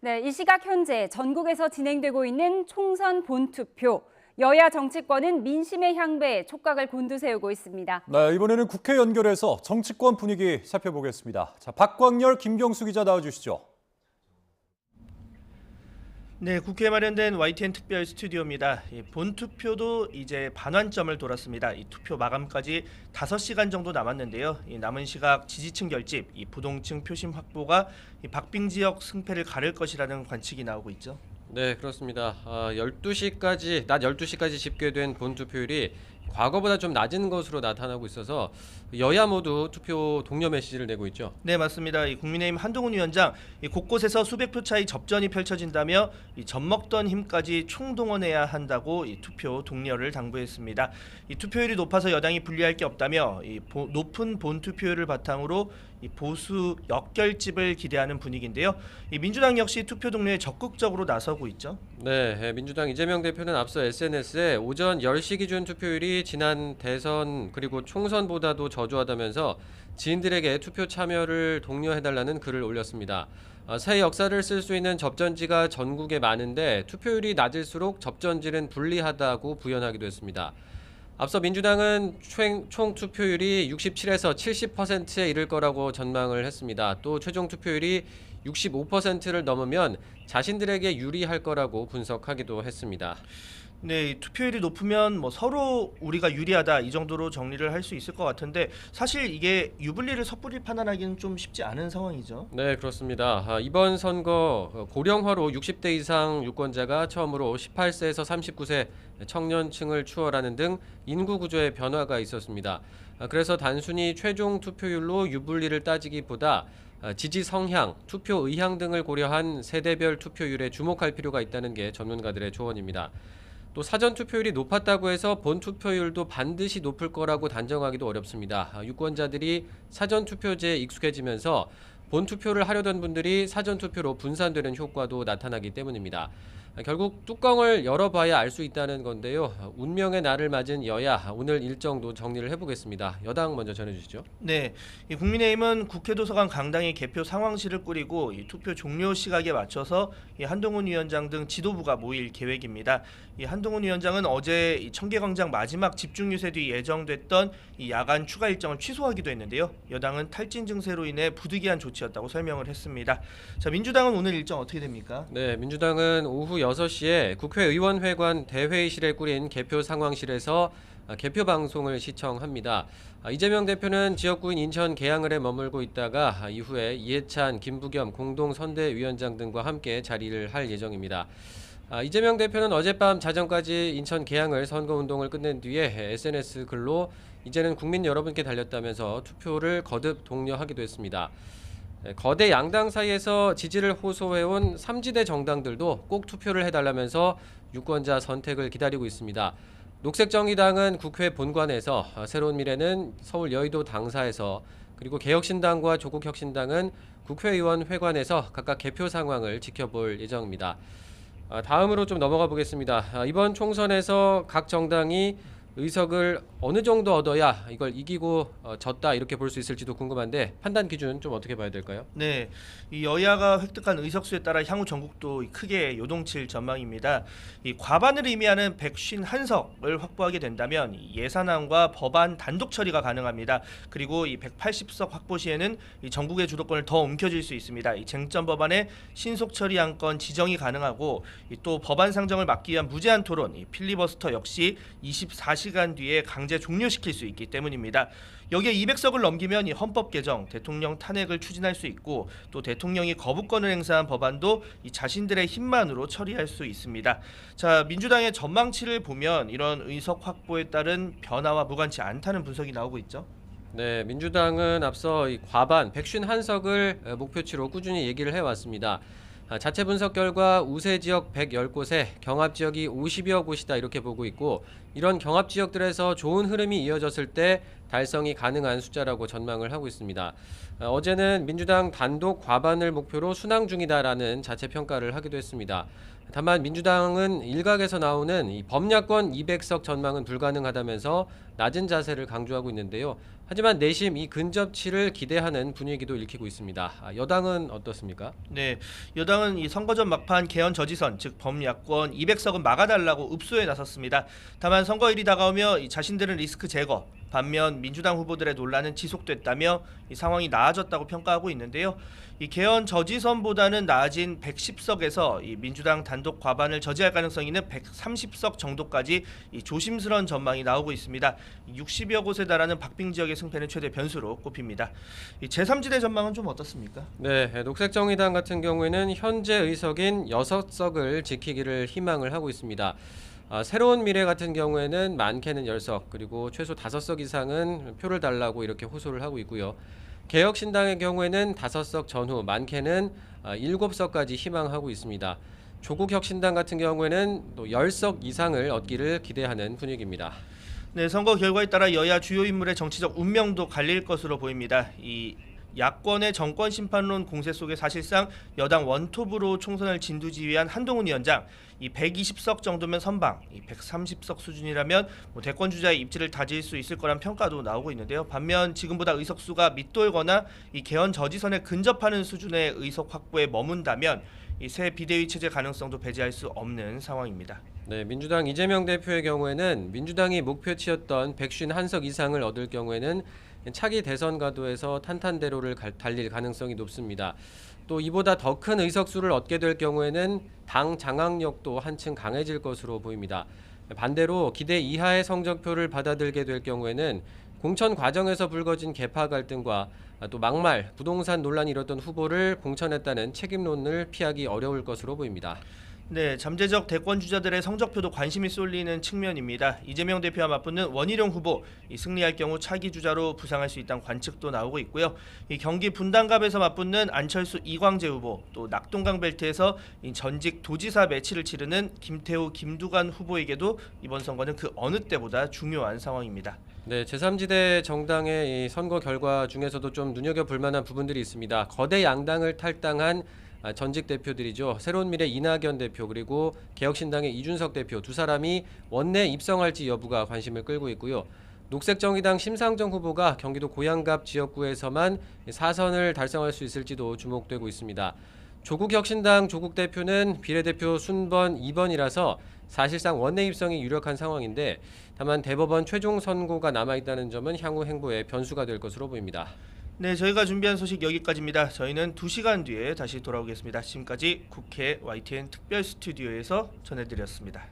네, 이 시각 현재 전국에서 진행되고 있는 총선 본투표. 여야 정치권은 민심의 향배에 촉각을 곤두세우고 있습니다. 네, 이번에는 국회 연결해서 정치권 분위기 살펴보겠습니다. 자, 박광열, 김경수 기자 나와주시죠. 네, 국회에 마련된 YTN 특별 스튜디오입니다. 본투표도 이제 반환점을 돌았습니다. 이 투표 마감까지 5시간 정도 남았는데요. 이 남은 시각 지지층 결집, 이 부동층 표심 확보가 이 박빙 지역 승패를 가를 것이라는 관측이 나오고 있죠. 네, 그렇습니다. 낮 12시까지 집계된 본투표율이 과거보다 좀 낮은 것으로 나타나고 있어서 여야 모두 투표 독려 메시지를 내고 있죠. 네, 맞습니다. 이 국민의힘 한동훈 위원장 이 곳곳에서 수백 표 차이 접전이 펼쳐진다며 이 젖먹던 힘까지 총동원해야 한다고 이 투표 독려를 당부했습니다. 이 투표율이 높아서 여당이 불리할 게 없다며 높은 본투표율을 바탕으로 이 보수 역결집을 기대하는 분위기인데요. 이 민주당 역시 투표 독려에 적극적으로 나서고 있죠. 네, 민주당 이재명 대표는 앞서 SNS에 오전 10시 기준 투표율이 지난 대선 그리고 총선보다도 저조하다면서 지인들에게 투표 참여를 독려해달라는 글을 올렸습니다. 새 역사를 쓸 수 있는 접전지가 전국에 많은데 투표율이 낮을수록 접전지는 불리하다고 부연하기도 했습니다. 앞서 민주당은 총 투표율이 67에서 70%에 이를 거라고 전망을 했습니다. 또 최종 투표율이 65%를 넘으면 자신들에게 유리할 거라고 분석하기도 했습니다. 네, 이 투표율이 높으면 뭐 서로 우리가 유리하다 이 정도로 정리를 할 수 있을 것 같은데 사실 이게 유불리를 섣불리 판단하기는 좀 쉽지 않은 상황이죠. 네, 그렇습니다. 이번 선거 고령화로 60대 이상 유권자가 처음으로 18세에서 39세 청년층을 추월하는 등 인구 구조의 변화가 있었습니다. 그래서 단순히 최종 투표율로 유불리를 따지기보다 지지 성향, 투표 의향 등을 고려한 세대별 투표율에 주목할 필요가 있다는 게 전문가들의 조언입니다. 또 사전 투표율이 높았다고 해서 본 투표율도 반드시 높을 거라고 단정하기도 어렵습니다. 유권자들이 사전 투표제에 익숙해지면서 본 투표를 하려던 분들이 사전 투표로 분산되는 효과도 나타나기 때문입니다. 결국 뚜껑을 열어봐야 알 수 있다는 건데요. 운명의 날을 맞은 여야, 오늘 일정도 정리를 해보겠습니다. 여당 먼저 전해주시죠. 네, 이 국민의힘은 국회도서관 강당에 개표 상황실을 꾸리고 이 투표 종료 시각에 맞춰서 이 한동훈 위원장 등 지도부가 모일 계획입니다. 이 한동훈 위원장은 어제 이 청계광장 마지막 집중 유세 뒤 예정됐던 이 야간 추가 일정을 취소하기도 했는데요. 여당은 탈진 증세로 인해 부득이한 조치였다고 설명을 했습니다. 자, 민주당은 오늘 일정 어떻게 됩니까? 네, 민주당은 오후 6시에 국회의원회관 대회의실에 꾸린 개표 상황실에서 개표 방송을 시청합니다. 이재명 대표는 지역구인 인천 계양을에 머물고 있다가 이후에 이해찬, 김부겸 공동선대위원장 등과 함께 자리를 할 예정입니다. 이재명 대표는 어젯밤 자정까지 인천 계양을 선거운동을 끝낸 뒤에 SNS 글로 이제는 국민 여러분께 달렸다면서 투표를 거듭 독려하기도 했습니다. 거대 양당 사이에서 지지를 호소해온 3지대 정당들도 꼭 투표를 해달라면서 유권자 선택을 기다리고 있습니다. 녹색정의당은 국회 본관에서, 새로운 미래는 서울 여의도 당사에서, 그리고 개혁신당과 조국혁신당은 국회의원 회관에서 각각 개표 상황을 지켜볼 예정입니다. 다음으로 좀 넘어가 보겠습니다. 이번 총선에서 각 정당이 의석을 어느 정도 얻어야 이걸 이기고 졌다 이렇게 볼 수 있을지도 궁금한데 판단 기준 좀 어떻게 봐야 될까요? 네, 이 여야가 획득한 의석수에 따라 향후 전국도 크게 요동칠 전망입니다. 이 과반을 의미하는 151석을 확보하게 된다면 이 예산안과 법안 단독 처리가 가능합니다. 그리고 이 180석 확보 시에는 이 전국의 주도권을 더 움켜쥘 수 있습니다. 이 쟁점 법안의 신속 처리 안건 지정이 가능하고 또 법안 상정을 막기 위한 무제한 토론, 이 필리버스터 역시 24시간 뒤에 강제 종료시킬 수 있기 때문입니다. 여기에 200석을 넘기면 이 헌법 개정, 대통령 탄핵을 추진할 수 있고 또 대통령이 거부권을 행사한 법안도 이 자신들의 힘만으로 처리할 수 있습니다. 자, 민주당의 전망치를 보면 이런 의석 확보에 따른 변화와 무관치 않다는 분석이 나오고 있죠. 네, 민주당은 앞서 이 과반 151석을 목표치로 꾸준히 얘기를 해왔습니다. 자체 분석 결과 우세 지역 110곳에 경합 지역이 50여 곳이다 이렇게 보고 있고 이런 경합 지역들에서 좋은 흐름이 이어졌을 때 달성이 가능한 숫자라고 전망을 하고 있습니다. 어제는 민주당 단독 과반을 목표로 순항 중이다라는 자체 평가를 하기도 했습니다. 다만 민주당은 일각에서 나오는 이 범야권 200석 전망은 불가능하다면서 낮은 자세를 강조하고 있는데요. 하지만 내심 이 근접치를 기대하는 분위기도 읽히고 있습니다. 여당은 어떻습니까? 네, 여당은 이 선거전 막판 개헌 저지선, 즉 범야권 200석은 막아달라고 읍소에 나섰습니다. 다만 선거일이 다가오며 이 자신들은 리스크 제거, 반면 민주당 후보들의 논란은 지속됐다며 이 상황이 나아졌다고 평가하고 있는데요. 이 개헌 저지선보다는 나아진 110석에서 이 민주당 단독 과반을 저지할 가능성이 있는 130석 정도까지 이 조심스러운 전망이 나오고 있습니다. 60여 곳에 달하는 박빙 지역의 승패는 최대 변수로 꼽힙니다. 이 제3지대 전망은 좀 어떻습니까? 네, 녹색정의당 같은 경우에는 현재 의석인 6석을 지키기를 희망을 하고 있습니다. 새로운 미래 같은 경우에는 많게는 10석 그리고 최소 5석 이상은 표를 달라고 이렇게 호소를 하고 있고요. 개혁신당의 경우에는 5석 전후 많게는 7석까지 희망하고 있습니다. 조국혁신당 같은 경우에는 또 10석 이상을 얻기를 기대하는 분위기입니다. 네, 선거 결과에 따라 여야 주요 인물의 정치적 운명도 갈릴 것으로 보입니다. 이 야권의 정권 심판론 공세 속에 사실상 여당 원톱으로 총선을 진두지휘한 한동훈 위원장, 이 120석 정도면 선방, 이 130석 수준이라면 대권 주자의 입지를 다질 수 있을 거란 평가도 나오고 있는데요. 반면 지금보다 의석수가 밑돌거나 이 개헌 저지선에 근접하는 수준의 의석 확보에 머문다면 이 새 비대위 체제 가능성도 배제할 수 없는 상황입니다. 네, 민주당 이재명 대표의 경우에는 민주당이 목표치였던 151석 이상을 얻을 경우에는 차기 대선 가도에서 탄탄대로를 달릴 가능성이 높습니다. 또 이보다 더 큰 의석수를 얻게 될 경우에는 당 장악력도 한층 강해질 것으로 보입니다. 반대로 기대 이하의 성적표를 받아들게 될 경우에는 공천 과정에서 불거진 계파 갈등과 또 막말, 부동산 논란이 일었던 후보를 공천했다는 책임론을 피하기 어려울 것으로 보입니다. 네, 잠재적 대권 주자들의 성적표도 관심이 쏠리는 측면입니다. 이재명 대표와 맞붙는 원희룡 후보, 이 승리할 경우 차기 주자로 부상할 수 있다는 관측도 나오고 있고요. 이 경기 분당갑에서 맞붙는 안철수 이광재 후보, 또 낙동강 벨트에서 이 전직 도지사 매치를 치르는 김태우 김두관 후보에게도 이번 선거는 그 어느 때보다 중요한 상황입니다. 네, 제3지대 정당의 이 선거 결과 중에서도 좀 눈여겨볼 만한 부분들이 있습니다. 거대 양당을 탈당한 전직 대표들이죠. 새로운 미래 이낙연 대표 그리고 개혁신당의 이준석 대표 두 사람이 원내 입성할지 여부가 관심을 끌고 있고요. 녹색정의당 심상정 후보가 경기도 고양갑 지역구에서만 4선을 달성할 수 있을지도 주목되고 있습니다. 조국혁신당 조국 대표는 비례대표 순번 2번이라서 사실상 원내 입성이 유력한 상황인데 다만 대법원 최종 선고가 남아있다는 점은 향후 행보에 변수가 될 것으로 보입니다. 네, 저희가 준비한 소식 여기까지입니다. 저희는 2시간 뒤에 다시 돌아오겠습니다. 지금까지 국회 YTN 특별 스튜디오에서 전해드렸습니다.